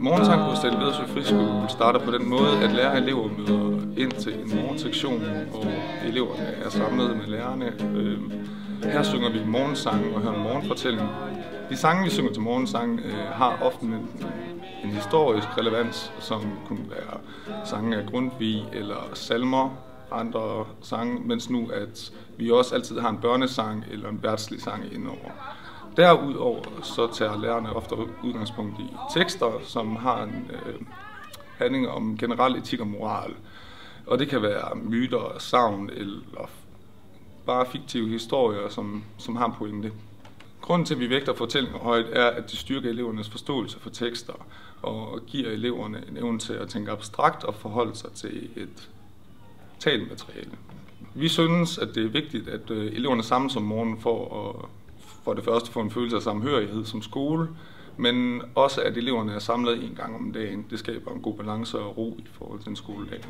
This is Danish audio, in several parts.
Morgensang på Stadil Vedersø Friskole starter på den måde, at lærere og elever møder ind til en morgensektion, hvor eleverne er samlet med lærerne. Her synger vi morgensang og hører en morgenfortælling. De sange, vi synger til morgensang, har ofte en historisk relevans, som kunne være sange af Grundtvig eller salmer, andre sange, mens nu at vi også altid har en børnesang eller en verdslig sang indover. Derudover så tager lærerne ofte udgangspunkt i tekster, som har en handling om generel etik og moral. Og det kan være myter, sagn eller bare fiktive historier, som har en pointe. Grunden til, at vi vægter fortællinger højt, er, at det styrker elevernes forståelse for tekster og giver eleverne en evne til at tænke abstrakt og forholde sig til et talmateriale. Vi synes, at det er vigtigt, at eleverne samles om morgenen for det første få en følelse af samhørighed som skole, men også at eleverne er samlet en gang om dagen. Det skaber en god balance og ro i forhold til en skoledag.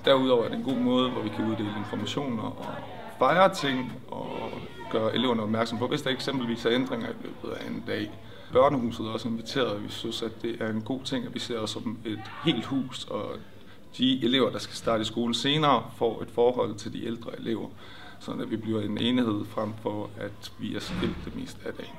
Derudover er det en god måde, hvor vi kan uddele informationer og fejre ting og gøre eleverne opmærksom på, hvis der eksempelvis er ændringer i løbet af en dag. Børnehuset er også inviteret, vi synes, at det er en god ting, at vi ser os som et helt hus, og de elever, der skal starte i skole senere, får et forhold til de ældre elever, så at vi bliver en enhed frem for, at vi er skilt det meste af dagen.